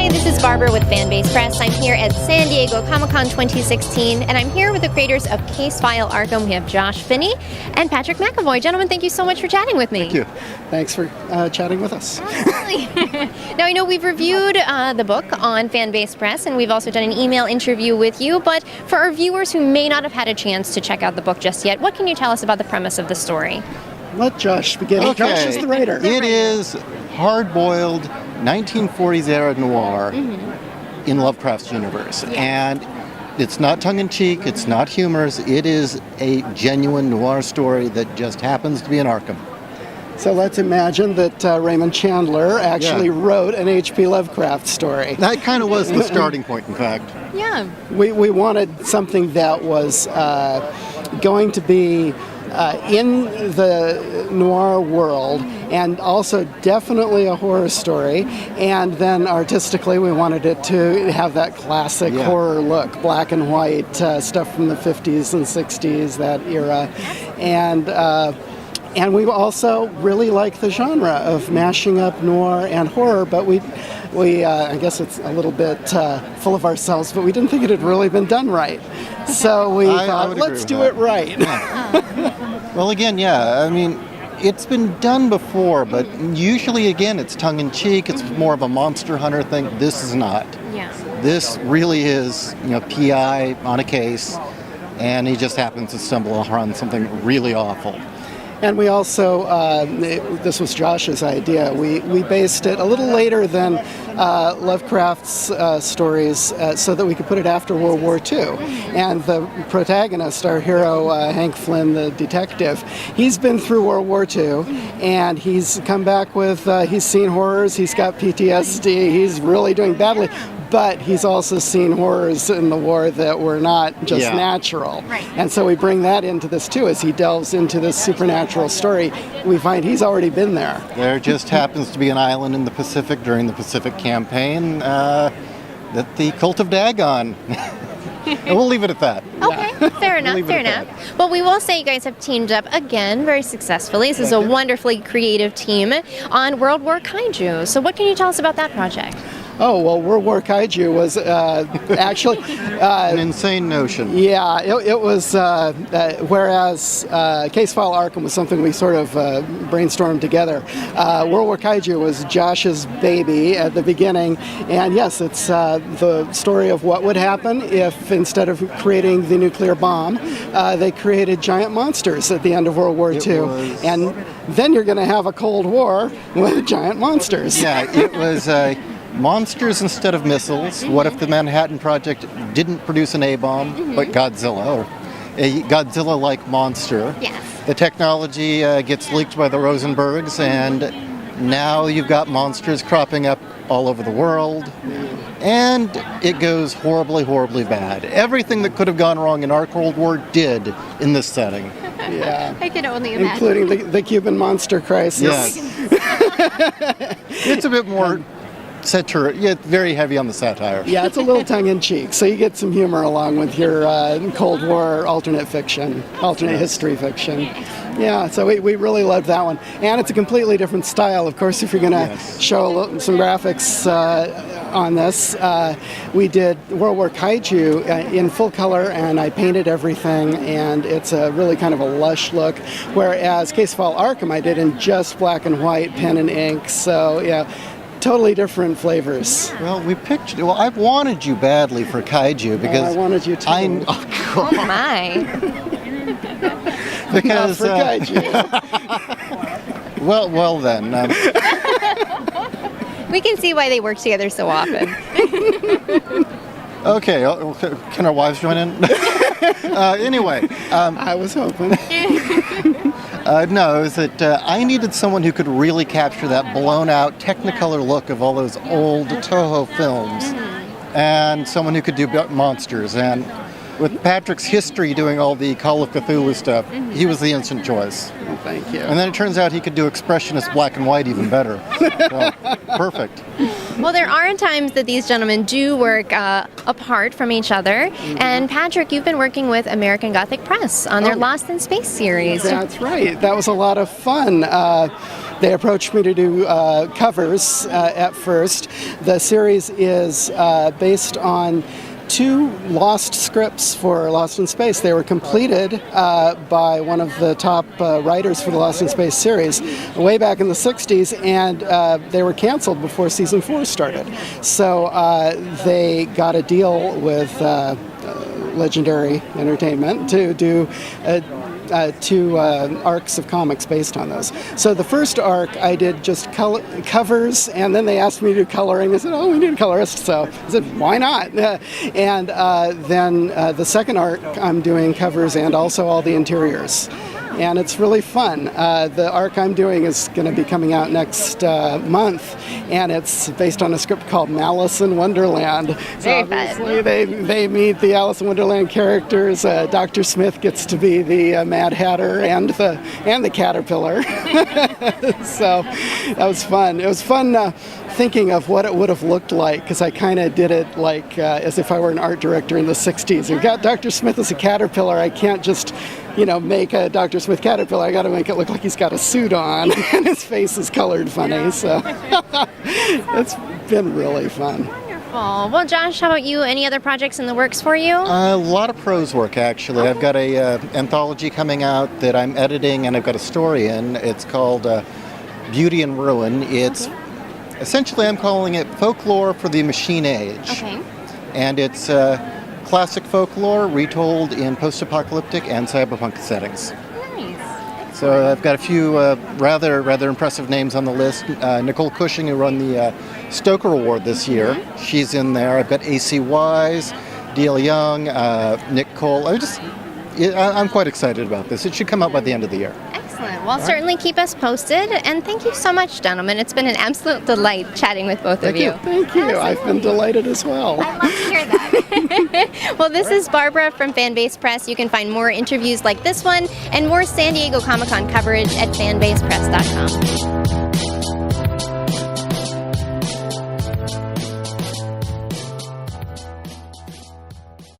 This is Barbara with Fanbase Press. I'm here at San Diego Comic-Con 2016, and I'm here with the creators of Casefile.ARKHAM. We have Josh Finney and Patrick McEvoy. Gentlemen, thank you so much for chatting with me. Thank you. Thanks for chatting with us. Absolutely. Now, I know we've reviewed the book on Fanbase Press, and we've also done an email interview with you, but for our viewers who may not have had a chance to check out the book just yet, what can you tell us about the premise of the story? Let Josh begin. Okay. Josh is the writer. It is hard-boiled 1940s era noir in Lovecraft's universe. And it's not tongue-in-cheek, it's not humorous, it is a genuine noir story that just happens to be in Arkham. So let's imagine that Raymond Chandler actually wrote an H.P. Lovecraft story. That kind of was the starting point, in fact. Yeah. We wanted something that was going to be in the noir world, and also definitely a horror story, and then artistically we wanted it to have that classic horror look, black and white stuff from the 50s and 60s, that era. And we also really like the genre of mashing up noir and horror, but we I guess it's a little bit full of ourselves, but we didn't think it had really been done right. So we thought, let's do it right. Yeah. Well, again, I mean, it's been done before, but usually, again, it's tongue-in-cheek. It's more of a monster hunter thing. This is not. Yeah. This really is, PI on a case, and he just happens to stumble upon something really awful. And we also, this was Josh's idea, we based it a little later than Lovecraft's stories so that we could put it after World War II. And the protagonist, our hero, Hank Flynn, the detective, he's been through World War II, and he's come back with, he's seen horrors, he's got PTSD, he's really doing badly. But he's also seen horrors in the war that were not just natural. Right. And so we bring that into this too. As he delves into this supernatural story, we find he's already been there. There just happens to be an island in the Pacific during the Pacific Campaign that the Cult of Dagon. And we'll leave it at that. Okay, fair enough. Well, we will say you guys have teamed up again very successfully. This is a wonderfully creative team on World War Kaiju. So what can you tell us about that project? Oh, well, World War Kaiju was actually... an insane notion. Yeah, it was, whereas CasefileARKHAM was something we sort of brainstormed together. World War Kaiju was Josh's baby at the beginning, and yes, it's the story of what would happen if instead of creating the nuclear bomb, they created giant monsters at the end of World War II. And then you're going to have a Cold War with giant monsters. Yeah, it was... monsters instead of missiles. What if the Manhattan Project didn't produce an A-bomb, but Godzilla, or a Godzilla-like monster? Yes. The technology gets leaked by the Rosenbergs, and now you've got monsters cropping up all over the world, and it goes horribly, horribly bad. Everything that could have gone wrong in our Cold War did in this setting. Yeah. I can only imagine. Including the Cuban monster crisis. Yes. It's a bit more... very heavy on the satire. Yeah, it's a little tongue-in-cheek, so you get some humor along with your Cold War alternate history fiction. Yeah, so we really loved that one. And it's a completely different style. Of course, if you're going to show some graphics on this, we did World War Kaiju in full color, and I painted everything, and it's a really kind of a lush look, whereas CasefileARKHAM I did in just black and white, pen and ink, so yeah. Totally different flavors. Well, I wanted you badly for Kaiju because I wanted you too. Oh my! Because not for Kaiju. well then. We can see why they work together so often. Okay, can our wives join in? Anyway, I was hoping. No, it was that I needed someone who could really capture that blown-out Technicolor look of all those old Toho films, and someone who could do monsters. And with Patrick's history doing all the Call of Cthulhu stuff, he was the instant choice. Well, thank you. And then it turns out he could do expressionist black and white even better. So, perfect. Well, there are times that these gentlemen do work apart from each other. And Patrick, you've been working with American Gothic Press on their Lost in Space series. That's right. That was a lot of fun. They approached me to do covers at first. The series is based on 2 lost scripts for Lost in Space. They were completed by one of the top writers for the Lost in Space series way back in the 60s, and they were canceled before season 4 started. So they got a deal with Legendary Entertainment to do 2 arcs of comics based on those. So the first arc I did just covers, and then they asked me to do coloring. I said, oh, we need a colorist. So I said, why not? And then the second arc I'm doing covers and also all the interiors. And it's really fun. The arc I'm doing is going to be coming out next month, and it's based on a script called Alice in Wonderland. So obviously they meet the Alice in Wonderland characters. Dr. Smith gets to be the Mad Hatter and the Caterpillar. So that was fun. It was fun thinking of what it would have looked like, because I kind of did it like as if I were an art director in the 60s. We've got Dr. Smith as a caterpillar. I can't just make a Dr. Smith caterpillar. I got to make it look like he's got a suit on and his face is colored funny. So it's been really fun. Wonderful. Well, Josh, how about you? Any other projects in the works for you? A lot of prose work, actually. I've got a anthology coming out that I'm editing, and I've got a story in. It's called Beauty and Ruin. It's essentially, I'm calling it folklore for the machine age. Okay. And it's classic folklore retold in post-apocalyptic and cyberpunk settings. Nice. So I've got a few rather impressive names on the list. Nicole Cushing, who won the Stoker Award this year, she's in there. I've got A.C. Wise, D.L. Young, Nick Cole. I'm quite excited about this. It should come out by the end of the year. Excellent. Well, certainly keep us posted. And thank you so much, gentlemen. It's been an absolute delight chatting with both of you. Thank you. I've been delighted as well. I'd love to hear that. Well, this is Barbara from Fanbase Press. You can find more interviews like this one and more San Diego Comic-Con coverage at fanbasepress.com.